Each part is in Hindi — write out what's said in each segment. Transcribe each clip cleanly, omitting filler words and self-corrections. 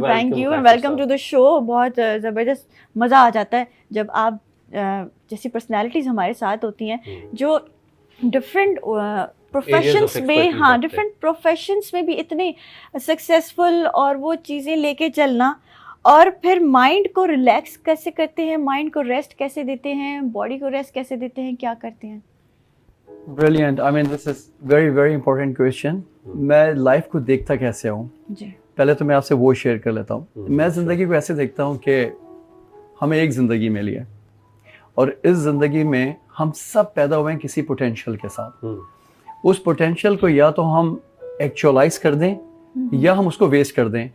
Thank you and welcome to the show. बहुत ज़बरदस्त मज़ा आ जाता है जब आप जैसी पर्सनालिटीज़ हमारे साथ होती हैं जो डिफरेंट प्रोफेशंस में, हाँ, डिफरेंट प्रोफेशंस में भी इतने सक्सेसफुल, और वो चीज़ें लेके चलना, और फिर माइंड को रिलैक्स कैसे करते हैं, माइंड को रेस्ट कैसे देते हैं, बॉडी को रेस्ट कैसे देते हैं, क्या करते हैं? Brilliant. I mean this is very very important question. मैं लाइफ को देखता कैसे हूँ, जी, पहले तो मैं आपसे वो शेयर कर लेता हूँ। मैं ज़िंदगी को ऐसे देखता हूँ कि हमें एक ज़िंदगी मिली है और इस ज़िंदगी में हम सब पैदा हुए हैं किसी पोटेंशियल के साथ। उस पोटेंशियल को या तो हम एक्चुअलाइज कर दें या हम उसको वेस्ट कर दें,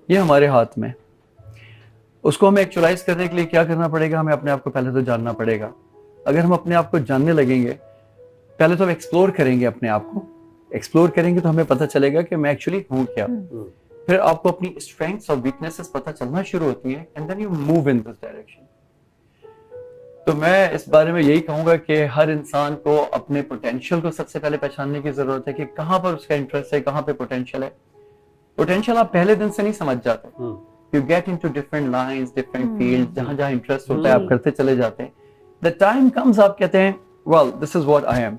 ये हमारे हाथ में। उसको हमें एक्चुअलाइज करने के लिए क्या करना पड़ेगा, हमें अपने आप को पहले तो जानना पड़ेगा। अगर हम अपने आप को जानने लगेंगे, पहले तो हम एक्सप्लोर करेंगे, अपने आप को एक्सप्लोर करेंगे तो हमें पता चलेगा कि मैं एक्चुअली हूँ क्या। फिर आपको अपनी स्ट्रेंथ्स और वीकनेसेस पता चलना शुरू होती हैं and then you move in this direction. तो मैं इस बारे में यही कहूंगा कि हर इंसान को अपने पोटेंशियल को सबसे पहले पहचानने की जरूरत है कि कहाँ पर उसका इंटरेस्ट है, कहाँ पे पोटेंशियल है। पोटेंशियल आप पहले दिन से नहीं समझ जाते। You get into different lines, different fields, जहां जहां इंटरेस्ट होता है आप करते चले जाते हैं। द टाइम कम्स आप कहते हैं well this is what I am,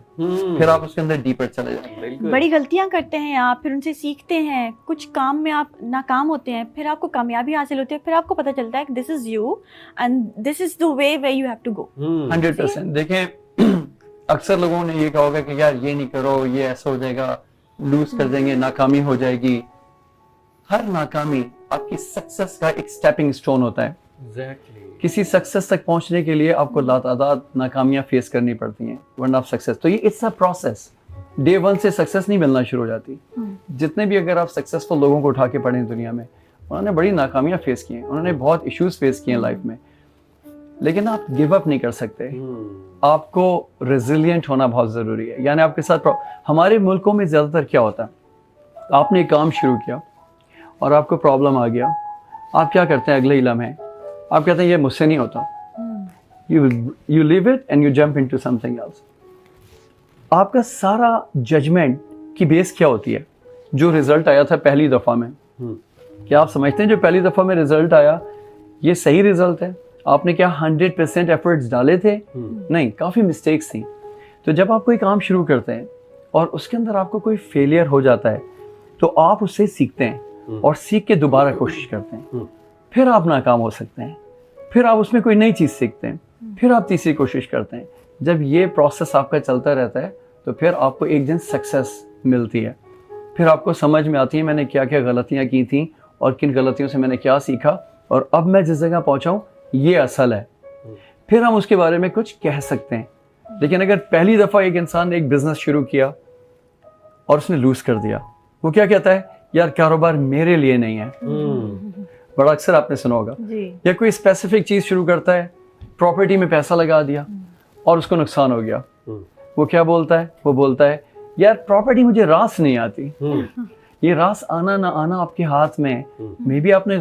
फिर आप उसके अंदर डीपर चले जाते हैं। बड़ी गलतियां करते हैं आप, फिर उनसे सीखते हैं, कुछ काम में आप नाकाम होते हैं, फिर आपको कामयाबी हासिल होती है, फिर आपको पता चलता है कि this is you and this is the way where you have to go. 100%। देखें, अक्सर लोगों ने ये कहा होगा कि यार ये नहीं करो, ये ऐसा हो जाएगा, लूज कर देंगे, नाकामी हो जाएगी। हर नाकामी आपकी सक्सेस का एक स्टेपिंग स्टोन होता है। Exactly. किसी सक्सेस तक पहुंचने के लिए आपको लातादाद नाकामियां फेस करनी पड़ती हैं वरना आप सक्सेस, तो ये it's a process. Day one से सक्सेस नहीं मिलना शुरू हो जाती। जितने भी अगर आप सक्सेसफुल लोगों को उठा के पढ़ें दुनिया में, उन्होंने बड़ी नाकामियां फेस की हैं, उन्होंने बहुत इश्यूज फेस किए हैं लाइफ में, लेकिन आप गिव अप नहीं कर सकते। आपको रेजिलियंट होना बहुत ज़रूरी है। यानी आपके साथ हमारे मुल्कों में ज़्यादातर क्या होता है, आपने एक काम शुरू किया और आपको प्रॉब्लम आ गया, आप क्या करते हैं, अगले ही लम्हे आप कहते हैं ये मुझसे नहीं होता। You leave it and you jump into something else. आपका सारा जजमेंट की बेस क्या होती है? जो रिजल्ट आया था पहली दफ़ा में, क्या आप समझते हैं जो पहली दफ़ा में रिजल्ट आया ये सही रिजल्ट है? आपने क्या 100% एफर्ट्स डाले थे? नहीं, काफ़ी मिस्टेक्स थी। तो जब आप कोई काम शुरू करते हैं और उसके अंदर आपको कोई फेलियर हो जाता है तो आप उससे सीखते हैं और सीख के दोबारा कोशिश करते हैं, फिर आप नाकाम हो सकते हैं, फिर आप उसमें कोई नई चीज़ सीखते हैं, फिर आप तीसरी कोशिश करते हैं। जब ये प्रोसेस आपका चलता रहता है तो फिर आपको एक दिन सक्सेस मिलती है। फिर आपको समझ में आती है मैंने क्या क्या गलतियाँ की थी और किन गलतियों से मैंने क्या सीखा, और अब मैं जिस जगह पहुँचा हूँ ये असल है। फिर हम उसके बारे में कुछ कह सकते हैं। लेकिन अगर पहली दफ़ा एक इंसान ने एक बिज़नेस शुरू किया और उसने लूज़ कर दिया, वो क्या कहता है, यार कारोबार मेरे लिए नहीं है। बड़ा अक्सर आपने सुना होगा। या कोई स्पेसिफिक चीज़ शुरू करता है, प्रॉपर्टी में पैसा लगा दिया और उसको नुकसान हो गया, वो क्या बोलता है, वो बोलता है यार प्रॉपर्टी मुझे रास नहीं आती। ये रास आना ना आना आपके हाथ में। मे बी आपने